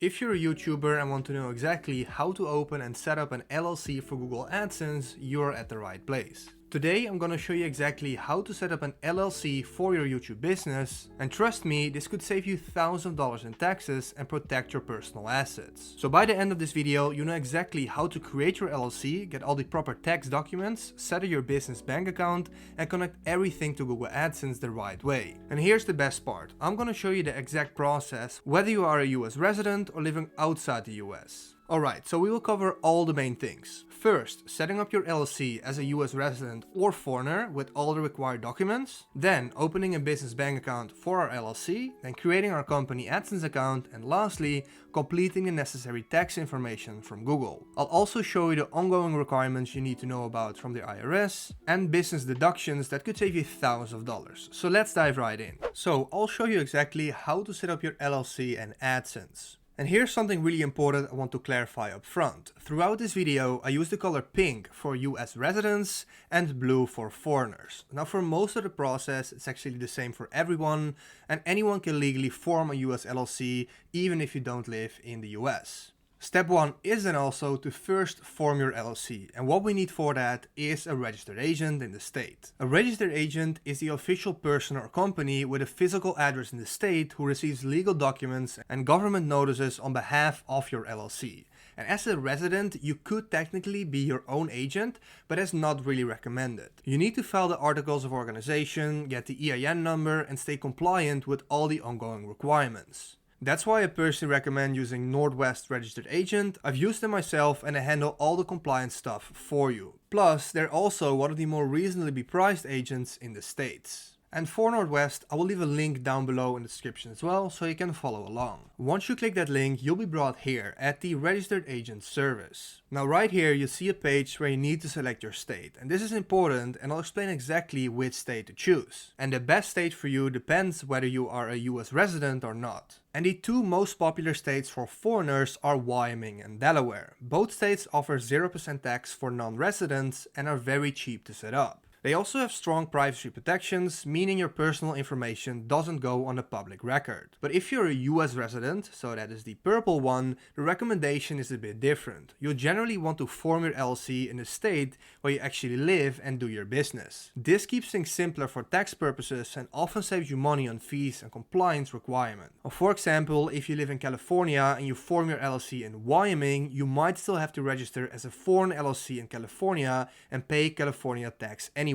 If you're a YouTuber and want to know exactly how to open and set up an LLC for Google AdSense, you're at the right place. Today I'm gonna show you exactly how to set up an LLC for your YouTube business, and trust me, this could save you thousands of dollars in taxes and protect your personal assets. So by the end of this video, you know exactly how to create your LLC, get all the proper tax documents, set up your business bank account, and connect everything to Google AdSense the right way. And here's the best part, I'm gonna show you the exact process, whether you are a US resident or living outside the US. Alright, so we will cover all the main things. First, setting up your LLC as a US resident or foreigner with all the required documents. Then, opening a business bank account for our LLC. Then creating our company AdSense account. And lastly, completing the necessary tax information from Google. I'll also show you the ongoing requirements you need to know about from the IRS and business deductions that could save you thousands of dollars. So let's dive right in. So I'll show you exactly how to set up your LLC and AdSense. And here's something really important I want to clarify up front. Throughout this video, I use the color pink for US residents and blue for foreigners. Now for most of the process, it's actually the same for everyone, and anyone can legally form a US LLC even if you don't live in the US. Step 1 is then also to first form your LLC, and what we need for that is a registered agent in the state. A registered agent is the official person or company with a physical address in the state who receives legal documents and government notices on behalf of your LLC. And as a resident, you could technically be your own agent, but that's not really recommended. You need to file the articles of organization, get the EIN number, and stay compliant with all the ongoing requirements. That's why I personally recommend using Northwest Registered Agent. I've used them myself and they handle all the compliance stuff for you. Plus, they're also one of the more reasonably priced agents in the States. And for Northwest, I will leave a link down below in the description as well, so you can follow along. Once you click that link, you'll be brought here at the Registered Agent service. Now right here, you see a page where you need to select your state. And this is important, and I'll explain exactly which state to choose. And the best state for you depends whether you are a US resident or not. And the two most popular states for foreigners are Wyoming and Delaware. Both states offer 0% tax for non-residents and are very cheap to set up. They also have strong privacy protections, meaning your personal information doesn't go on the public record. But if you're a US resident, so that is the purple one, the recommendation is a bit different. You'll generally want to form your LLC in the state where you actually live and do your business. This keeps things simpler for tax purposes and often saves you money on fees and compliance requirements. For example, if you live in California and you form your LLC in Wyoming, you might still have to register as a foreign LLC in California and pay California tax anyway.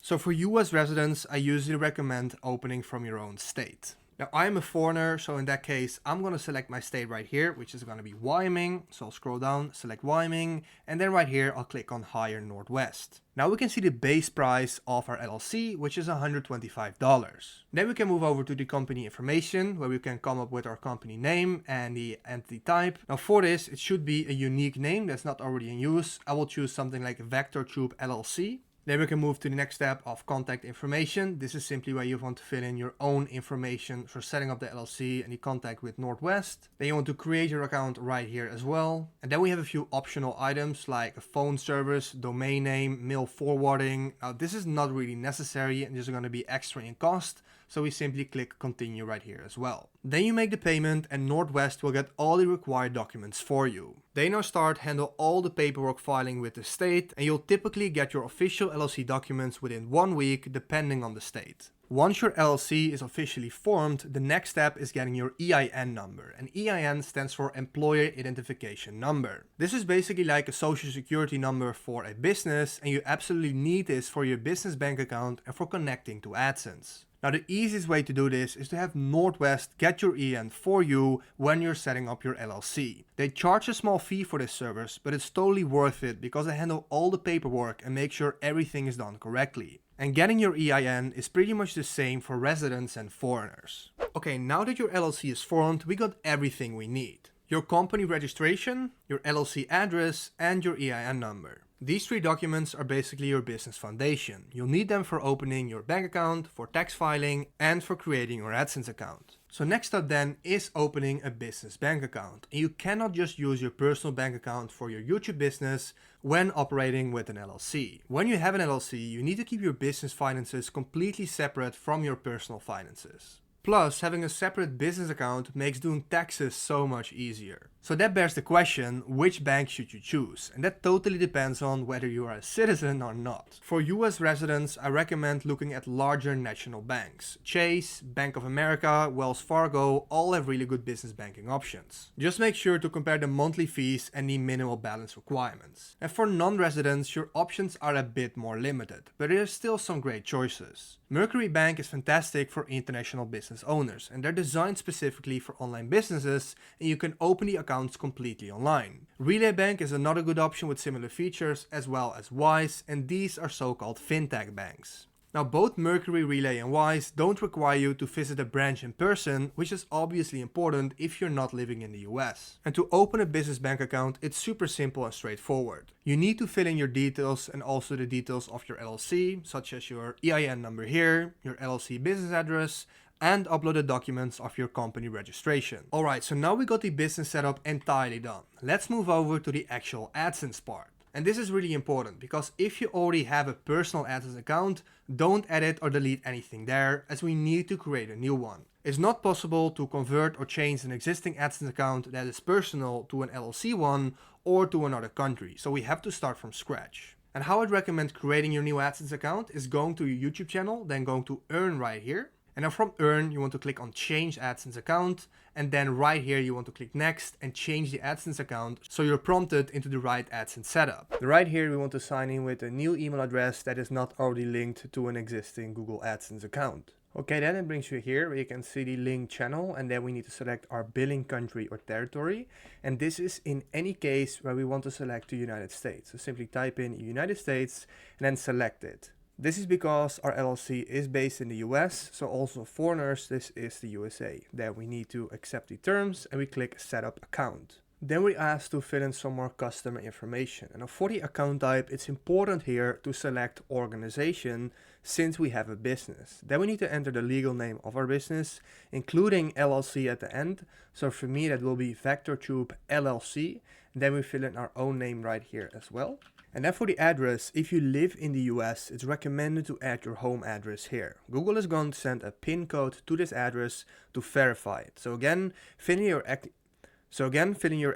So for US residents, I usually recommend opening from your own state. Now I'm a foreigner, so in that case, I'm going to select my state right here, which is going to be Wyoming. So I'll scroll down, select Wyoming, and then right here, I'll click on Hire Northwest. Now we can see the base price of our LLC, which is $125. Then we can move over to the company information, where we can come up with our company name and the entity type. Now for this, it should be a unique name that's not already in use. I will choose something like Vector Troop LLC. Then we can move to the next step of contact information. This is simply where you want to fill in your own information for setting up the LLC and the contact with Northwest. Then you want to create your account right here as well. And then we have a few optional items like a phone service, domain name, mail forwarding. Now this is not really necessary and this is going to be extra in cost. So we simply click continue right here as well. Then you make the payment and Northwest will get all the required documents for you. They now handle all the paperwork filing with the state, and you'll typically get your official LLC documents within 1 week depending on the state. Once your LLC is officially formed, the next step is getting your EIN number, and EIN stands for Employer Identification Number. This is basically like a social security number for a business, and you absolutely need this for your business bank account and for connecting to AdSense. Now the easiest way to do this is to have Northwest get your EIN for you when you're setting up your LLC. They charge a small fee for this service, but it's totally worth it because they handle all the paperwork and make sure everything is done correctly. And getting your EIN is pretty much the same for residents and foreigners. Okay, now that your LLC is formed, we got everything we need. Your company registration, your LLC address, and your EIN number. These 3 documents are basically your business foundation. You'll need them for opening your bank account, for tax filing, and for creating your AdSense account. So next up then is opening a business bank account. And you cannot just use your personal bank account for your YouTube business when operating with an LLC. When you have an LLC, you need to keep your business finances completely separate from your personal finances. Plus, having a separate business account makes doing taxes so much easier. So that bears the question, which bank should you choose? And that totally depends on whether you are a citizen or not. For US residents, I recommend looking at larger national banks. Chase, Bank of America, Wells Fargo, all have really good business banking options. Just make sure to compare the monthly fees and the minimal balance requirements. And for non-residents, your options are a bit more limited, but there are still some great choices. Mercury Bank is fantastic for international business owners, and they're designed specifically for online businesses, and you can open the accounts completely online. Relay Bank is another good option with similar features, as well as Wise, and these are so-called fintech banks. Now, both Mercury, Relay and Wise don't require you to visit a branch in person, which is obviously important if you're not living in the US. And to open a business bank account, it's super simple and straightforward. You need to fill in your details and also the details of your LLC, such as your EIN number here, your LLC business address, and upload the documents of your company registration. Alright, so now we got the business setup entirely done. Let's move over to the actual AdSense part. And this is really important because if you already have a personal AdSense account, don't edit or delete anything there, as we need to create a new one. It's not possible to convert or change an existing AdSense account that is personal to an LLC one or to another country, so we have to start from scratch. And how I'd recommend creating your new AdSense account is going to your YouTube channel, then going to Earn right here. And then from Earn, you want to click on Change AdSense Account, and then right here you want to click Next and change the AdSense account so you're prompted into the right AdSense setup. Right here we want to sign in with a new email address that is not already linked to an existing Google AdSense account. Okay, then it brings you here where you can see the link channel, and then we need to select our billing country or territory. And this is in any case where we want to select the United States. So simply type in United States and then select it. This is because our LLC is based in the US, so also foreigners, this is the USA. Then we need to accept the terms and we click Setup Account. Then we're asked to fill in some more customer information. And for the account type, it's important here to select organization since we have a business. Then we need to enter the legal name of our business, including LLC at the end. So for me, that will be VectorTube LLC. Then we fill in our own name right here as well. And then for the address, if you live in the US, it's recommended to add your home address here. Google is going to send a PIN code to this address to verify it. So again, fill in your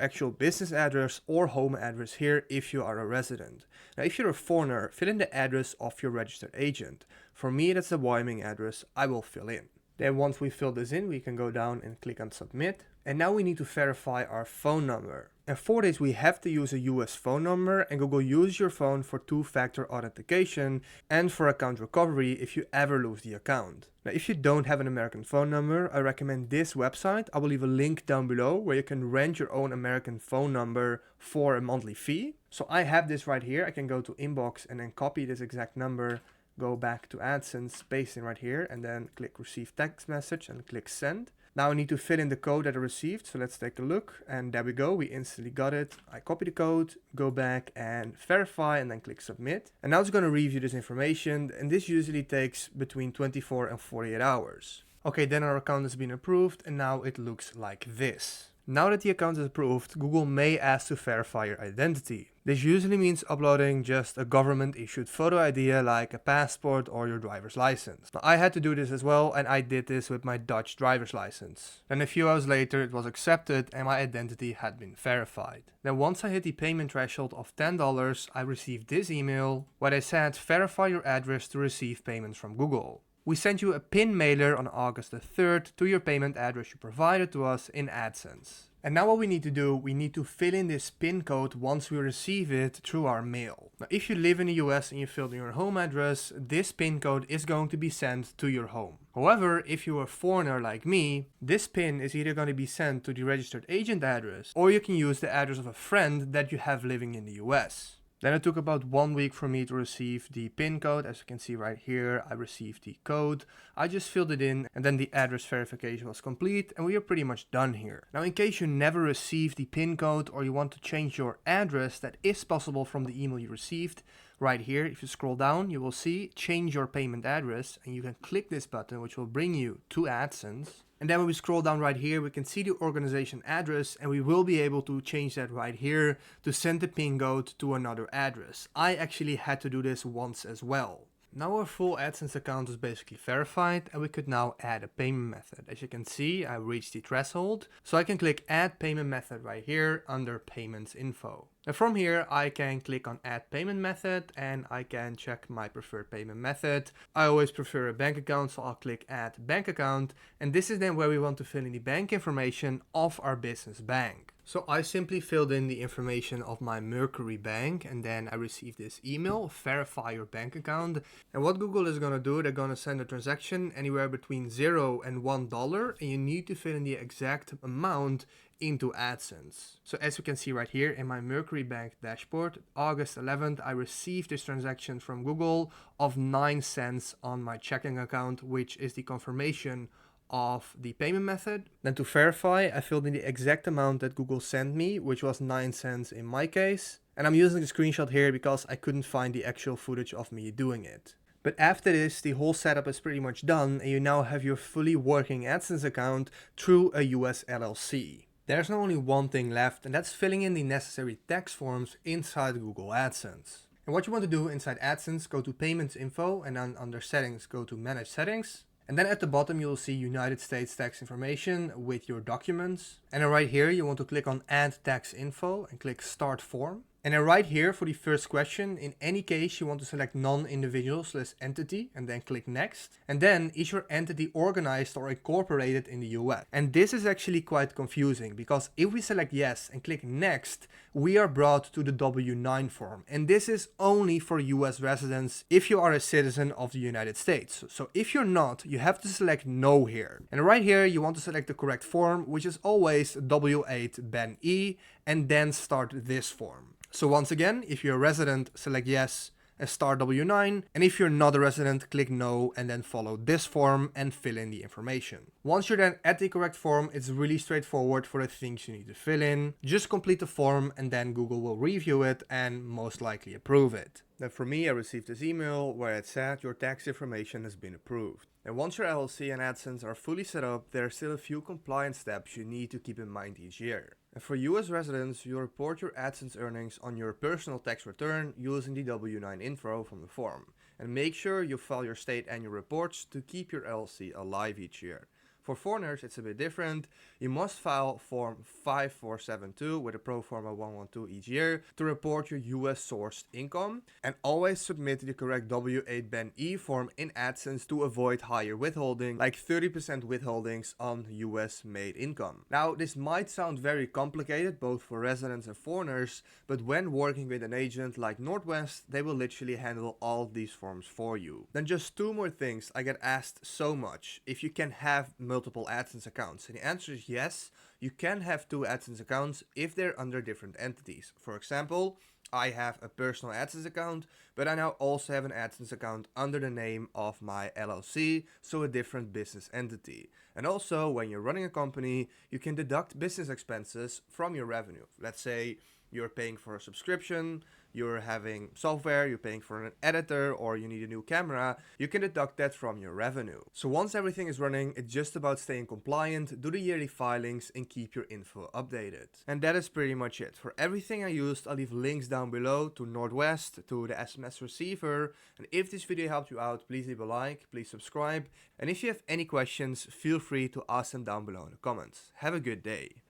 actual business address or home address here if you are a resident. Now, if you're a foreigner, fill in the address of your registered agent. For me, that's the Wyoming address I will fill in. Then once we fill this in, we can go down and click on Submit. And now we need to verify our phone number. And for this, we have to use a US phone number, and Google uses your phone for two-factor authentication and for account recovery if you ever lose the account. Now, if you don't have an American phone number, I recommend this website. I will leave a link down below where you can rent your own American phone number for a monthly fee. So I have this right here. I can go to Inbox and then copy this exact number, go back to AdSense, paste in right here, and then click Receive Text Message and click Send. Now I need to fill in the code that I received, so let's take a look, and there we go, we instantly got it. I copy the code, go back and verify, and then click Submit. And now it's going to review this information, and this usually takes between 24 and 48 hours. Okay, then our account has been approved, and now it looks like this. Now that the account is approved, Google may ask to verify your identity. This usually means uploading just a government-issued photo ID like a passport or your driver's license. Now, I had to do this as well, and I did this with my Dutch driver's license. Then a few hours later it was accepted and my identity had been verified. Then once I hit the payment threshold of $10, I received this email where they said verify your address to receive payments from Google. We sent you a PIN mailer on August the 3rd to your payment address you provided to us in AdSense. And now what we need to do, we need to fill in this PIN code once we receive it through our mail. Now, if you live in the US and you filled in your home address, this PIN code is going to be sent to your home. However, if you're a foreigner like me, this PIN is either going to be sent to the registered agent address, or you can use the address of a friend that you have living in the US. Then it took about 1 week for me to receive the PIN code. As you can see right here, I received the code. I just filled it in and then the address verification was complete and we are pretty much done here. Now, in case you never received the PIN code or you want to change your address, that is possible from the email you received. Right here, if you scroll down, you will see change your payment address and you can click this button which will bring you to AdSense. And then when we scroll down right here, we can see the organization address and we will be able to change that right here to send the PIN code to another address. I actually had to do this once as well. Now our full AdSense account is basically verified and we could now add a payment method. As you can see, I reached the threshold, so I can click add payment method right here under payments info. And from here I can click on add payment method and I can check my preferred payment method. I always prefer a bank account, so I'll click add bank account, and this is then where we want to fill in the bank information of our business bank. So I simply filled in the information of my Mercury bank and then I received this email, verify your bank account. And what Google is going to do, they're going to send a transaction anywhere between $0 and $1 and you need to fill in the exact amount into AdSense. So as you can see right here in my Mercury bank dashboard, August 11th, I received this transaction from Google of 9 cents on my checking account, which is the confirmation of the payment method. Then to verify, I filled in the exact amount that Google sent me, which was 9 cents in my case. And I'm using the screenshot here because I couldn't find the actual footage of me doing it. But after this, the whole setup is pretty much done and you now have your fully working AdSense account through a US LLC. There's now only one thing left, and that's filling in the necessary tax forms inside Google AdSense. And what you want to do inside AdSense, go to Payments Info and then under Settings, go to Manage Settings. And then at the bottom you'll see United States tax information with your documents. And then right here you want to click on Add Tax Info and click Start Form. And then right here for the first question, in any case you want to select non-individual/entity and then click Next. And then is your entity organized or incorporated in the US? And this is actually quite confusing because if we select yes and click Next, we are brought to the W-9 form. And this is only for US residents if you are a citizen of the United States. So if you're not, you have to select No here. And right here you want to select the correct form, which is always W8 Ben E, and then start this form. So once again, if you're a resident, select yes and start W9. And if you're not a resident, click no and then follow this form and fill in the information. Once you're then at the correct form, it's really straightforward for the things you need to fill in. Just complete the form and then Google will review it and most likely approve it. Then for me, I received this email where it said your tax information has been approved. And once your LLC and AdSense are fully set up, there are still a few compliance steps you need to keep in mind each year. And for US residents, you report your AdSense earnings on your personal tax return using the W-9 info from the form. And make sure you file your state annual reports to keep your LLC alive each year. For foreigners, it's a bit different. You must file Form 5472 with a pro forma 112 each year to report your US sourced income, and always submit the correct W8 Ben E form in AdSense to avoid higher withholding, like 30% withholdings on US made income. Now, this might sound very complicated both for residents and foreigners, but when working with an agent like Northwest, they will literally handle all these forms for you. Then just two more things. I get asked so much if you can have multiple AdSense accounts, and the answer is yes, you can have two AdSense accounts if they're under different entities. For example, I have a personal AdSense account, but I now also have an AdSense account under the name of my LLC, so a different business entity. And also, when you're running a company, you can deduct business expenses from your revenue. Let's say you're paying for a subscription, you're having software, you're paying for an editor, or you need a new camera, you can deduct that from your revenue. So once everything is running, it's just about staying compliant, do the yearly filings, and keep your info updated. And that is pretty much it. For everything I used, I'll leave links down below to Northwest, to the SMS receiver. And if this video helped you out, please leave a like, please subscribe. And if you have any questions, feel free to ask them down below in the comments. Have a good day.